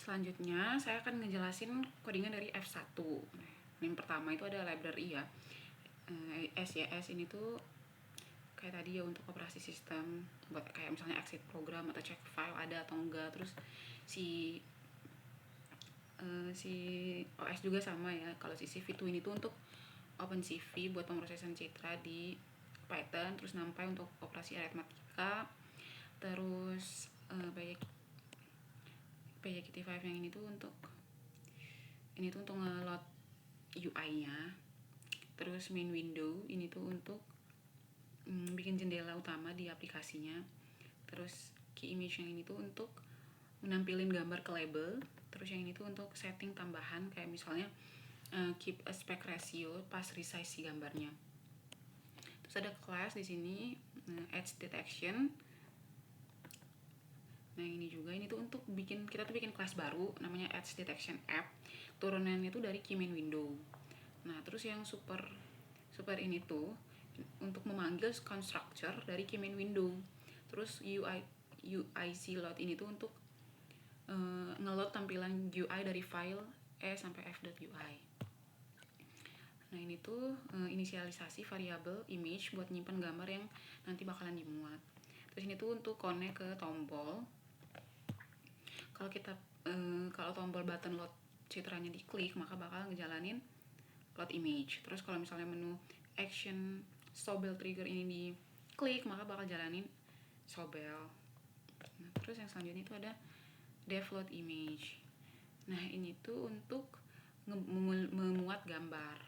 selanjutnya saya akan ngejelasin codingan dari F1. Yang pertama itu ada library ya. SYS ini tuh kayak tadi ya untuk operasi sistem, buat kayak misalnya exit program atau cek file ada atau enggak. Terus si OS juga sama ya. Kalau si CV2 ini tuh untuk OpenCV buat pemrosesan citra di Python, terus NumPy untuk operasi aritmatika. Terus PyKit5 yang ini tuh untuk nge-load UI-nya. Terus main window ini tuh untuk bikin jendela utama di aplikasinya. Terus key image yang ini tuh untuk menampilin gambar ke label. Terus yang ini tuh untuk setting tambahan kayak misalnya keep aspect ratio pas resize si gambarnya. Terus ada class di sini edge detection. Nah ini juga, ini tuh untuk kita bikin kelas baru namanya Edge Detection App. Turunannya tuh dari key main window. Nah terus yang super ini tuh untuk memanggil constructor dari key main window. Terus UIC load ini tuh untuk ngeload tampilan UI dari file E sampai F.UI. Nah ini tuh inisialisasi variabel image buat nyimpen gambar yang nanti bakalan dimuat. Terus ini tuh untuk connect ke tombol. Kalau tombol button load citranya diklik, maka bakal ngejalanin load image. Terus kalau misalnya menu action sobel trigger ini diklik, maka bakal jalanin sobel. Nah, terus yang selanjutnya itu ada dev load image. Nah ini tuh untuk memuat gambar.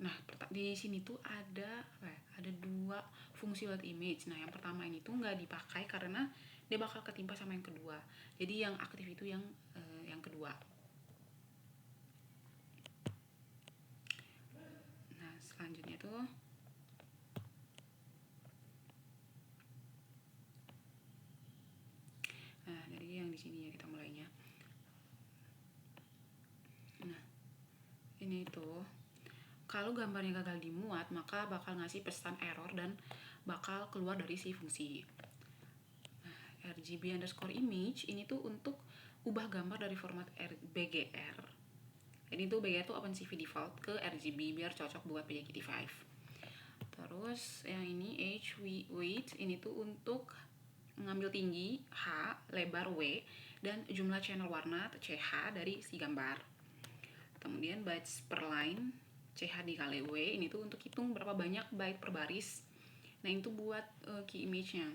Nah di sini tuh ada dua fungsi load image. Nah yang pertama ini tuh nggak dipakai karena dia bakal ketimpa sama yang kedua. Jadi yang aktif itu yang kedua. Nah selanjutnya tuh dari yang di sini ya kita mulainya. Nah ini tuh kalau gambarnya gagal dimuat, maka bakal ngasih pesan error dan bakal keluar dari si fungsi. RGB_image ini tuh untuk ubah gambar dari format BGR. Ini tuh BGR tuh OpenCV default ke RGB biar cocok buat PyKit5. Terus yang ini width ini tuh untuk ngambil tinggi H, lebar W, dan jumlah channel warna CH dari si gambar. Kemudian bytes per line CH dikali W ini tuh untuk hitung berapa banyak byte per baris. Nah itu buat key image-nya.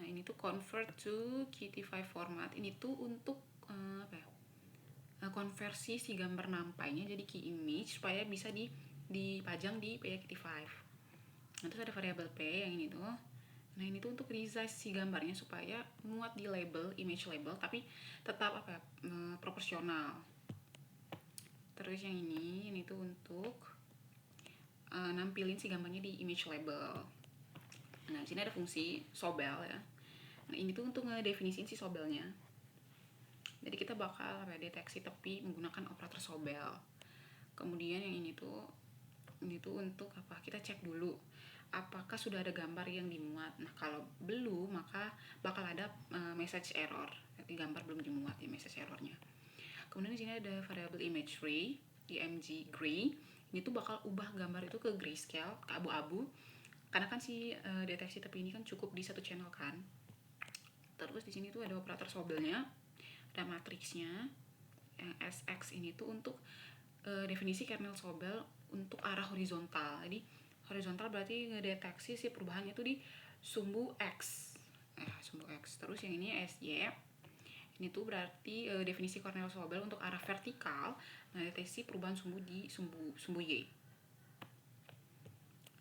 Nah ini tuh convert to KT5 format. Ini tuh untuk konversi si gambar NumPy-nya jadi key image supaya bisa dipajang di PyKit5. Nah terus ada variabel P yang ini tuh. Nah ini tuh untuk resize si gambarnya supaya muat di label, image label, tapi tetap proporsional. Terus yang ini tuh untuk nampilin si gambarnya di image label. Nah di sini ada fungsi sobel ya. Nah ini tuh untuk ngedefinisiin si sobelnya. Jadi kita bakal deteksi tepi menggunakan operator sobel. Kemudian yang ini tuh untuk apa? Kita cek dulu apakah sudah ada gambar yang dimuat. Nah kalau belum, maka bakal ada message error. Jadi gambar belum dimuat ya message errornya. Kemudian di sini ada variabel imagery, img gray. Ini tuh bakal ubah gambar itu ke grayscale, ke abu-abu. Karena kan si deteksi tepi ini kan cukup di satu channel kan. Terus di sini tuh ada operator sobelnya, ada matriksnya. Yang SX ini tuh untuk definisi kernel sobel untuk arah horizontal. Jadi horizontal berarti ngedeteksi si perubahannya itu di sumbu X. Sumbu X. Terus yang ini SY. Ini tuh berarti definisi kernel sobel untuk arah vertikal, ngedeteksi perubahan sumbu di sumbu Y.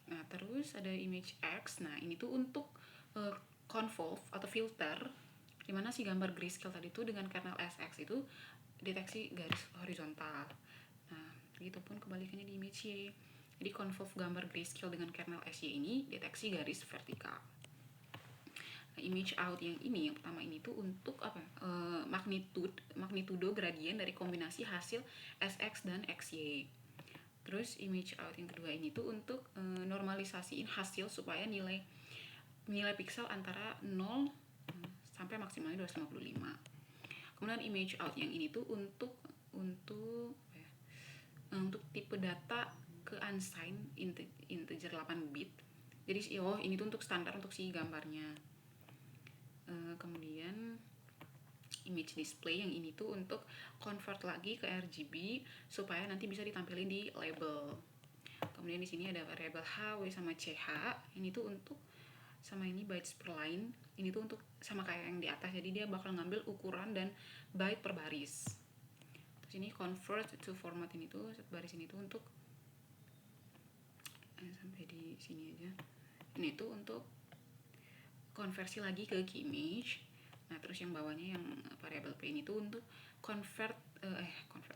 Nah, terus ada image X. Nah, ini tuh untuk convolve atau filter, dimana si gambar grayscale tadi tuh dengan kernel SX itu deteksi garis horizontal. Nah, begitupun kebalikannya di image Y. Jadi convolve gambar grayscale dengan kernel SY ini deteksi garis vertikal. Nah, image out yang pertama ini tuh untuk magnitudo gradien dari kombinasi hasil SX dan XY. Terus image out yang kedua ini tuh untuk normalisasiin hasil supaya nilai pixel antara 0 sampai maksimal maksimalnya 255. Kemudian image out yang ini tuh untuk tipe data ke unsigned integer 8 bit. Jadi ini tuh untuk standar untuk si gambarnya. Kemudian image display yang ini tuh untuk convert lagi ke RGB supaya nanti bisa ditampilin di label. Kemudian di sini ada variabel H, W sama CH. Ini tuh untuk sama ini bytes per line. Ini tuh untuk sama kayak yang di atas. Jadi dia bakal ngambil ukuran dan byte per baris. Terus ini convert to format, ini tuh baris ini tuh untuk sampai di sini aja. Ini tuh untuk konversi lagi ke key image. Nah, terus yang bawahnya yang variable P ini tuh untuk convert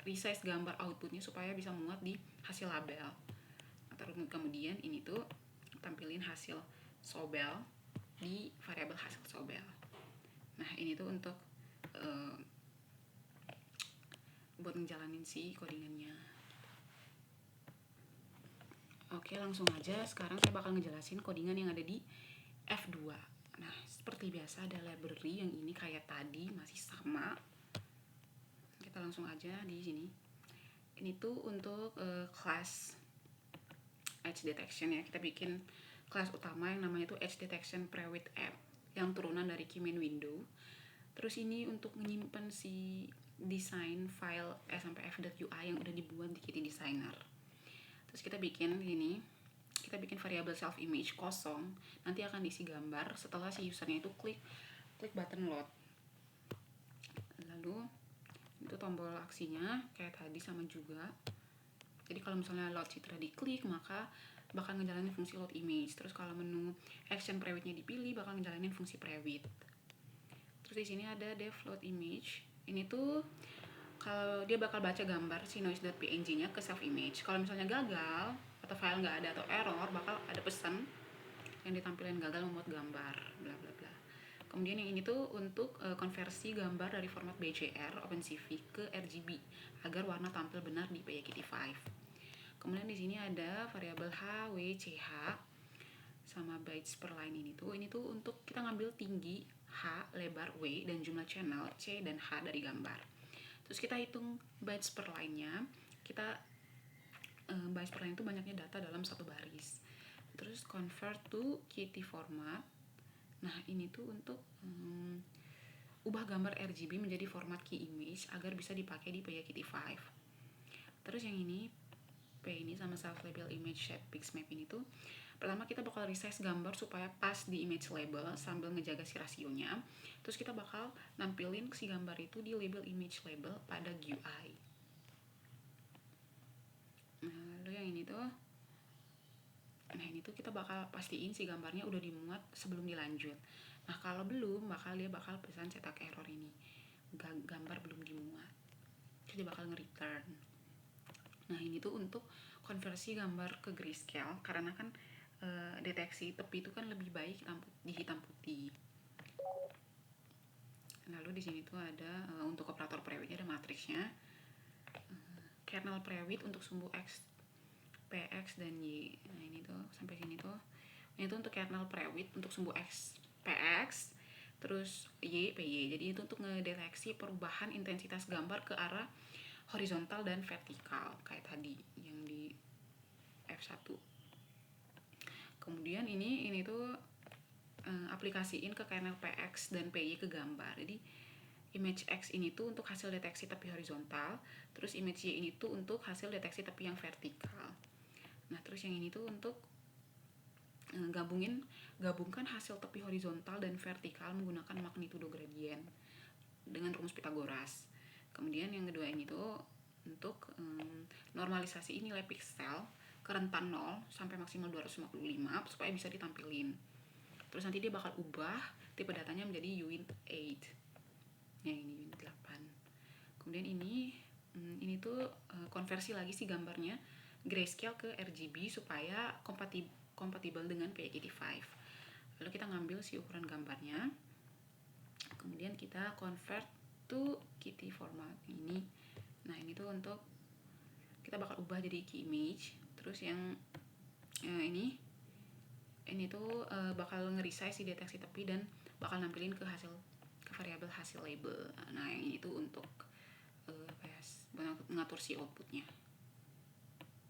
resize gambar outputnya supaya bisa muat di hasil label. Nah, terus kemudian ini tuh tampilin hasil sobel di variabel hasil sobel. Nah, ini tuh untuk buat ngejalanin si codingannya. Oke, langsung aja sekarang saya bakal ngejelasin codingan yang ada di F2. Nah, seperti biasa ada library yang ini kayak tadi masih sama. Kita langsung aja di sini. Ini tuh untuk class edge detection ya. Kita bikin kelas utama yang namanya tuh edge detection prewid app yang turunan dari key main window. Terus ini untuk menyimpan si design file s/f.ui yang udah dibuat di Kitty Designer. Terus kita bikin gini, kita bikin variabel self image kosong, nanti akan diisi gambar setelah si usernya itu klik button load. Lalu itu tombol aksinya kayak tadi sama juga. Jadi kalau misalnya load citra diklik, maka bakal ngejalanin fungsi load image. Terus kalau menu action prewidnya dipilih, bakal ngejalanin fungsi prewid. Terus di sini ada dev load image. Ini tuh kalau dia bakal baca gambar si noise.png-nya ke self image. Kalau misalnya gagal atau file nggak ada atau error, bakal ada pesan yang ditampilkan gagal membuat gambar, bla bla bla. Kemudian yang ini tuh untuk konversi gambar dari format BCR OpenCV ke RGB agar warna tampil benar di PyKitty 5. Kemudian di sini ada variabel H, W, CH sama bytes per line ini tuh untuk kita ngambil tinggi H, lebar W, dan jumlah channel C dan H dari gambar. Terus kita hitung bytes per line-nya. Bytes per line itu banyaknya data dalam satu baris. Terus convert to Kitty format. Nah, ini tuh untuk ubah gambar RGB menjadi format key image agar bisa dipakai di PyKitty 5. Terus yang ini P ini sama self label image shape pixmap ini tuh pertama kita bakal resize gambar supaya pas di image label sambil ngejaga si rasionya. Terus kita bakal nampilin si gambar itu di label image label pada GUI. Nah, lalu yang ini tuh kita bakal pastiin si gambarnya udah dimuat sebelum dilanjut. Nah, kalau belum, dia bakal pesan cetak error ini. Gambar belum dimuat. Terus dia bakal nge-return. Nah, ini tuh untuk konversi gambar ke grayscale karena kan deteksi tepi itu kan lebih baik di hitam putih. Lalu di sini tuh ada untuk operator prewidnya ada matriksnya. Kernel prewid untuk sumbu X, PX dan Y. Nah, ini tuh sampai sini tuh. Ini tuh untuk kernel prewid untuk sumbu X, PX, terus Y, PY. Jadi itu untuk ngedeteksi perubahan intensitas gambar ke arah horizontal dan vertikal kayak tadi yang di F1. Kemudian ini tuh aplikasiin ke kernel PX dan PY ke gambar. Jadi image X ini tuh untuk hasil deteksi tepi horizontal, terus image Y ini tuh untuk hasil deteksi tepi yang vertikal. Nah, terus yang ini tuh untuk gabungkan hasil tepi horizontal dan vertikal menggunakan magnitudo gradient dengan rumus Pythagoras. Kemudian yang kedua ini tuh untuk normalisasi nilai pixel ke rentan 0 sampai maksimal 255 supaya bisa ditampilin. Terus nanti dia bakal ubah tipe datanya menjadi UINT 8. Ya, ini UINT 8. Kemudian ini tuh konversi lagi si gambarnya grayscale ke RGB supaya kompatibel dengan PyKitty 5. Lalu kita ngambil si ukuran gambarnya. Kemudian kita convert to Kitty format ini. Nah, ini tuh untuk kita bakal ubah jadi key image. Terus yang ini tuh bakal nge-resize si deteksi tepi dan bakal nampilin ke variabel hasil label. Nah yang ini tuh untuk mengatur si outputnya.